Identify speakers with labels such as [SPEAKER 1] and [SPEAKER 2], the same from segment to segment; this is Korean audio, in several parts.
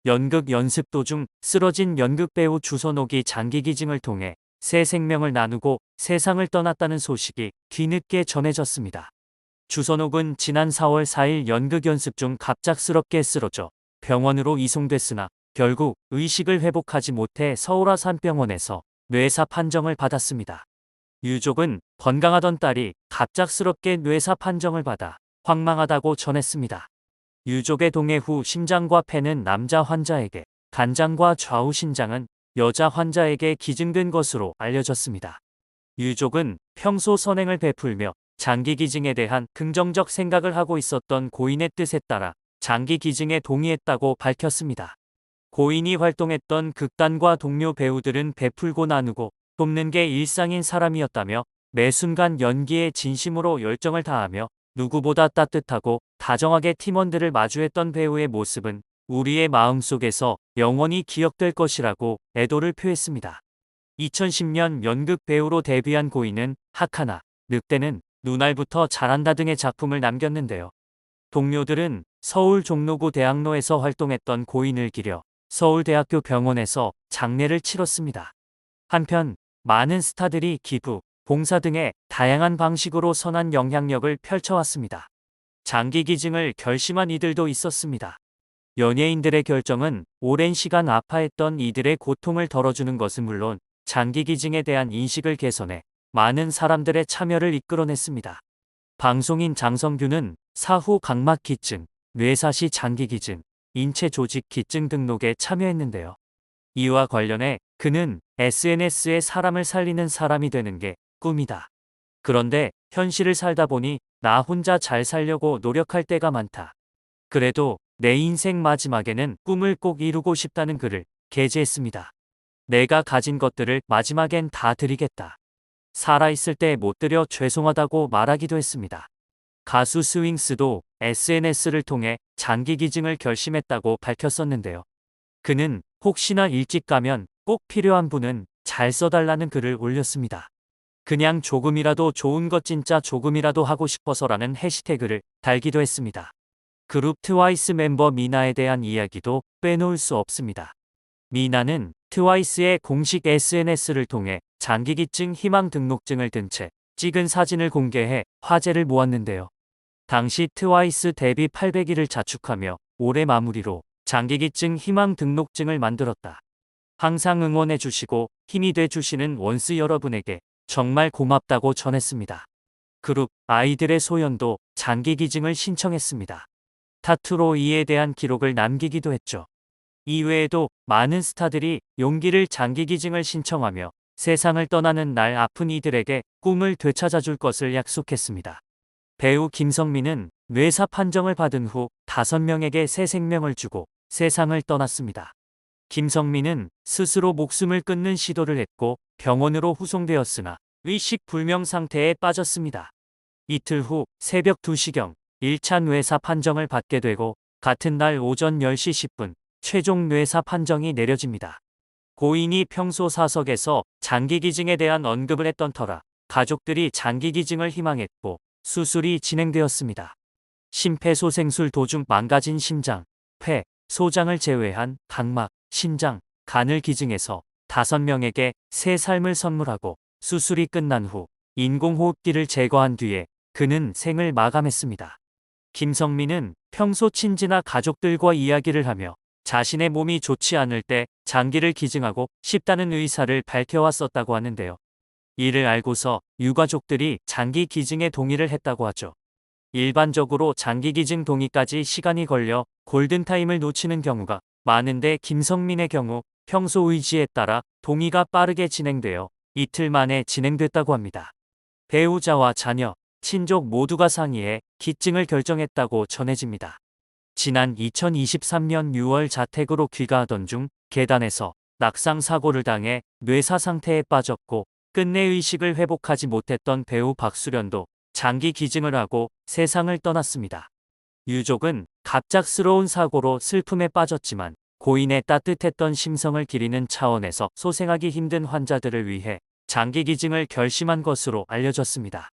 [SPEAKER 1] 연극 연습 도중 쓰러진 연극배우 주선옥이 장기기증을 통해 새 생명을 나누고 세상을 떠났다는 소식이 뒤늦게 전해졌습니다. 주선옥은 지난 4월 4일 연극 연습 중 갑작스럽게 쓰러져 병원으로 이송됐으나 결국 의식을 회복하지 못해 서울 아산병원에서 뇌사 판정을 받았습니다. 유족은 건강하던 딸이 갑작스럽게 뇌사 판정을 받아 황망하다고 전했습니다. 유족의 동해 후 심장과 폐는 남자 환자에게, 간장과 좌우 신장은 여자 환자에게 기증된 것으로 알려졌습니다. 유족은 평소 선행을 베풀며 장기 기증에 대한 긍정적 생각을 하고 있었던 고인의 뜻에 따라 장기 기증에 동의했다고 밝혔습니다. 고인이 활동했던 극단과 동료 배우들은 베풀고 나누고 돕는 게 일상인 사람이었다며 매 순간 연기에 진심으로 열정을 다하며 누구보다 따뜻하고 다정하게 팀원들을 마주했던 배우의 모습은 우리의 마음속에서 영원히 기억될 것이라고 애도를 표했습니다. 2010년 연극 배우로 데뷔한 고인은 하카나, 늑대는, 눈알부터 잘한다 등의 작품을 남겼는데요. 동료들은 서울 종로구 대학로에서 활동했던 고인을 기려 서울대학교 병원에서 장례를 치렀습니다. 한편 많은 스타들이 기부, 봉사 등의 다양한 방식으로 선한 영향력을 펼쳐왔습니다. 장기 기증을 결심한 이들도 있었습니다. 연예인들의 결정은 오랜 시간 아파했던 이들의 고통을 덜어주는 것은 물론 장기 기증에 대한 인식을 개선해 많은 사람들의 참여를 이끌어냈습니다. 방송인 장성규는 사후 각막 기증, 뇌사시 장기 기증, 인체 조직 기증 등록에 참여했는데요. 이와 관련해 그는 SNS에 사람을 살리는 사람이 되는 게 꿈이다. 그런데 현실을 살다 보니 나 혼자 잘 살려고 노력할 때가 많다. 그래도 내 인생 마지막에는 꿈을 꼭 이루고 싶다는 글을 게재했습니다. 내가 가진 것들을 마지막엔 다 드리겠다. 살아있을 때 못 드려 죄송하다고 말하기도 했습니다. 가수 스윙스도 SNS를 통해 장기 기증을 결심했다고 밝혔었는데요. 그는 혹시나 일찍 가면 꼭 필요한 분은 잘 써달라는 글을 올렸습니다. 그냥 조금이라도 좋은 것 진짜 조금이라도 하고 싶어서라는 해시태그를 달기도 했습니다. 그룹 트와이스 멤버 미나에 대한 이야기도 빼놓을 수 없습니다. 미나는 트와이스의 공식 SNS를 통해 장기기증 희망 등록증을 든 채 찍은 사진을 공개해 화제를 모았는데요. 당시 트와이스 데뷔 800일을 자축하며 올해 마무리로 장기기증 희망 등록증을 만들었다. 항상 응원해 주시고 힘이 돼 주시는 원스 여러분에게 정말 고맙다고 전했습니다. 그룹 아이들의 소연도 장기기증을 신청했습니다. 타투로 이에 대한 기록을 남기기도 했죠. 이외에도 많은 스타들이 용기를 장기기증을 신청하며 세상을 떠나는 날 아픈 이들에게 꿈을 되찾아줄 것을 약속했습니다. 배우 김성민은 뇌사 판정을 받은 후 5명에게 새 생명을 주고 세상을 떠났습니다. 김성민은 스스로 목숨을 끊는 시도를 했고 병원으로 후송되었으나 의식 불명 상태에 빠졌습니다. 이틀 후 새벽 2시경 1차 뇌사 판정을 받게 되고 같은 날 오전 10시 10분 최종 뇌사 판정이 내려집니다. 고인이 평소 사석에서 장기기증에 대한 언급을 했던 터라 가족들이 장기기증을 희망했고 수술이 진행되었습니다. 심폐소생술 도중 망가진 심장, 폐, 소장을 제외한 각막, 신장, 간을 기증해서 5명에게 새 삶을 선물하고 수술이 끝난 후 인공호흡기를 제거한 뒤에 그는 생을 마감했습니다. 김성민은 평소 친지나 가족들과 이야기를 하며 자신의 몸이 좋지 않을 때 장기를 기증하고 싶다는 의사를 밝혀왔었다고 하는데요. 이를 알고서 유가족들이 장기 기증에 동의를 했다고 하죠. 일반적으로 장기 기증 동의까지 시간이 걸려 골든타임을 놓치는 경우가 많은데 김성민의 경우 평소 의지에 따라 동의가 빠르게 진행되어 이틀 만에 진행됐다고 합니다. 배우자와 자녀, 친족 모두가 상의해 기증을 결정했다고 전해집니다. 지난 2023년 6월 자택으로 귀가하던 중 계단에서 낙상 사고를 당해 뇌사 상태에 빠졌고 끝내 의식을 회복하지 못했던 배우 박수련도 장기 기증을 하고 세상을 떠났습니다. 유족은 갑작스러운 사고로 슬픔에 빠졌지만 고인의 따뜻했던 심성을 기리는 차원에서 소생하기 힘든 환자들을 위해 장기 기증을 결심한 것으로 알려졌습니다.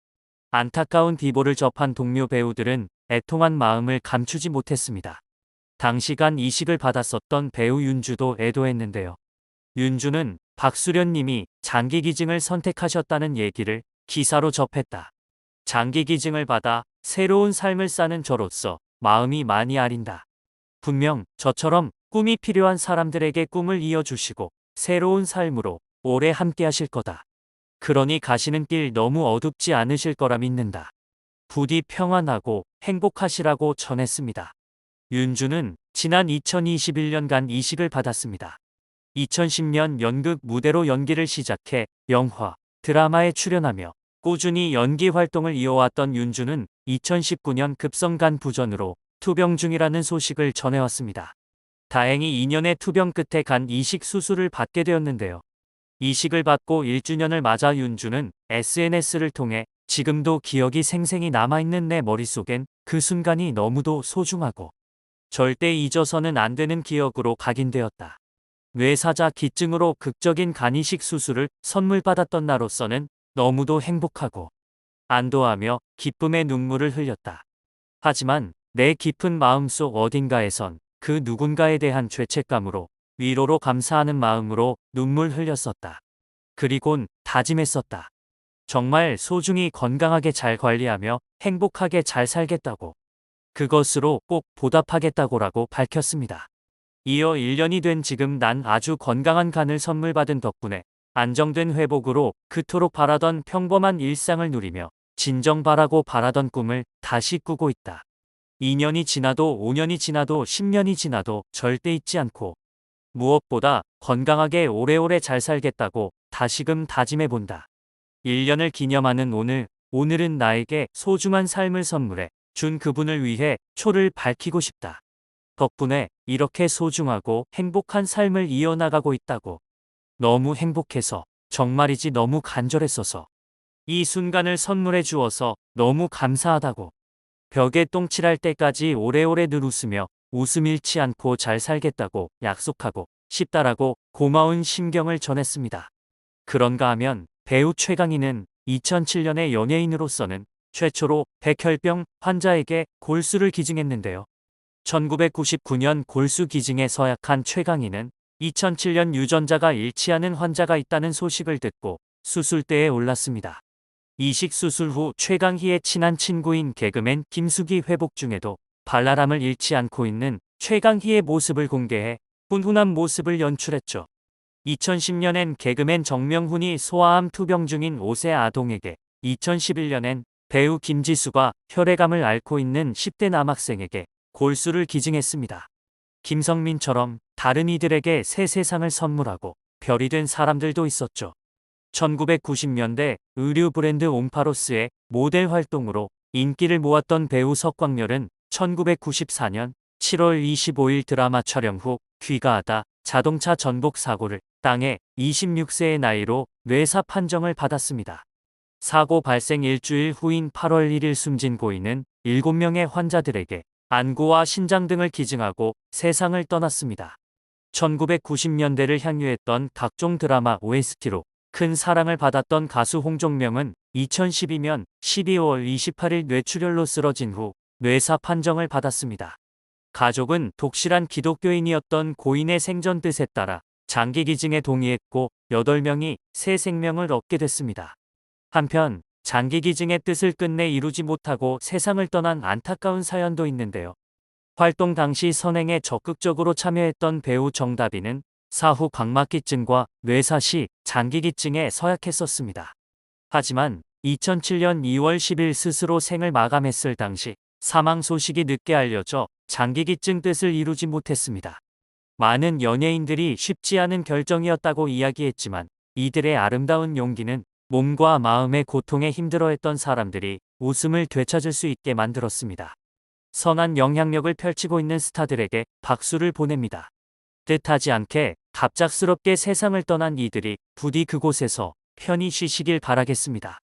[SPEAKER 1] 안타까운 비보를 접한 동료 배우들은 애통한 마음을 감추지 못했습니다. 당시간 이식을 받았었던 배우 윤주도 애도했는데요. 윤주는 박수련 님이 장기기증을 선택하셨다는 얘기를 기사로 접했다. 장기기증을 받아 새로운 삶을 사는 저로서 마음이 많이 아린다. 분명 저처럼 꿈이 필요한 사람들에게 꿈을 이어주시고 새로운 삶으로 오래 함께 하실 거다. 그러니 가시는 길 너무 어둡지 않으실 거라 믿는다. 부디 평안하고 행복하시라고 전했습니다. 윤주는 지난 2021년간 이식을 받았습니다. 2010년 연극 무대로 연기를 시작해 영화, 드라마에 출연하며 꾸준히 연기 활동을 이어왔던 윤주는 2019년 급성간 부전으로 투병 중이라는 소식을 전해왔습니다. 다행히 2년의 투병 끝에 간 이식 수술을 받게 되었는데요. 이식을 받고 1주년을 맞아 윤주는 SNS를 통해 지금도 기억이 생생히 남아있는 내 머릿속엔 그 순간이 너무도 소중하고 절대 잊어서는 안 되는 기억으로 각인되었다. 뇌사자 기증으로 극적인 간이식 수술을 선물 받았던 나로서는 너무도 행복하고 안도하며 기쁨의 눈물을 흘렸다. 하지만 내 깊은 마음속 어딘가에선 그 누군가에 대한 죄책감으로 위로로 감사하는 마음으로 눈물 흘렸었다. 그리곤 다짐했었다. 정말 소중히 건강하게 잘 관리하며 행복하게 잘 살겠다고. 그것으로 꼭 보답하겠다고라고 밝혔습니다. 이어 1년이 된 지금 난 아주 건강한 간을 선물 받은 덕분에 안정된 회복으로 그토록 바라던 평범한 일상을 누리며 진정 바라고 바라던 꿈을 다시 꾸고 있다. 2년이 지나도 5년이 지나도 10년이 지나도 절대 잊지 않고 무엇보다 건강하게 오래오래 잘 살겠다고 다시금 다짐해본다. 1년을 기념하는 오늘은 나에게 소중한 삶을 선물해 준 그분을 위해 초를 밝히고 싶다. 덕분에 이렇게 소중하고 행복한 삶을 이어나가고 있다고. 너무 행복해서, 정말이지 너무 간절했어서. 이 순간을 선물해 주어서 너무 감사하다고. 벽에 똥칠할 때까지 오래오래 늘 웃으며 웃음 잃지 않고 잘 살겠다고 약속하고 싶다라고 고마운 심경을 전했습니다. 그런가 하면 배우 최강희는 2007년에 연예인으로서는 최초로 백혈병 환자에게 골수를 기증했는데요. 1999년 골수 기증에 서약한 최강희는 2007년 유전자가 일치하는 환자가 있다는 소식을 듣고 수술대에 올랐습니다. 이식 수술 후 최강희의 친한 친구인 개그맨 김숙이 회복 중에도 발랄함을 잃지 않고 있는 최강희의 모습을 공개해 훈훈한 모습을 연출했죠. 2010년엔 개그맨 정명훈이 소아암 투병 중인 5세 아동에게, 2011년엔 배우 김지수가 혈액암을 앓고 있는 10대 남학생에게 골수를 기증했습니다. 김성민처럼 다른 이들에게 새 세상을 선물하고 별이 된 사람들도 있었죠. 1990년대 의류 브랜드 옴파로스의 모델 활동으로 인기를 모았던 배우 석광렬은 1994년 7월 25일 드라마 촬영 후 귀가하다 자동차 전복 사고를 당해 26세의 나이로 뇌사 판정을 받았습니다. 사고 발생 일주일 후인 8월 1일 숨진 고인은 7명의 환자들에게 안구와 신장 등을 기증하고 세상을 떠났습니다. 1990년대를 향유했던 각종 드라마 OST로 큰 사랑을 받았던 가수 홍종명은 2012년 12월 28일 뇌출혈로 쓰러진 후 뇌사 판정을 받았습니다. 가족은 독실한 기독교인이었던 고인의 생전 뜻에 따라 장기 기증에 동의했고 8명이 새 생명을 얻게 됐습니다. 한편 장기 기증의 뜻을 끝내 이루지 못하고 세상을 떠난 안타까운 사연도 있는데요. 활동 당시 선행에 적극적으로 참여했던 배우 정다비는 사후 각막기증과 뇌사 시 장기기증에 서약했었습니다. 하지만 2007년 2월 10일 스스로 생을 마감했을 당시 사망 소식이 늦게 알려져 장기기증 뜻을 이루지 못했습니다. 많은 연예인들이 쉽지 않은 결정이었다고 이야기했지만 이들의 아름다운 용기는 몸과 마음의 고통에 힘들어했던 사람들이 웃음을 되찾을 수 있게 만들었습니다. 선한 영향력을 펼치고 있는 스타들에게 박수를 보냅니다. 뜻하지 않게 갑작스럽게 세상을 떠난 이들이 부디 그곳에서 편히 쉬시길 바라겠습니다.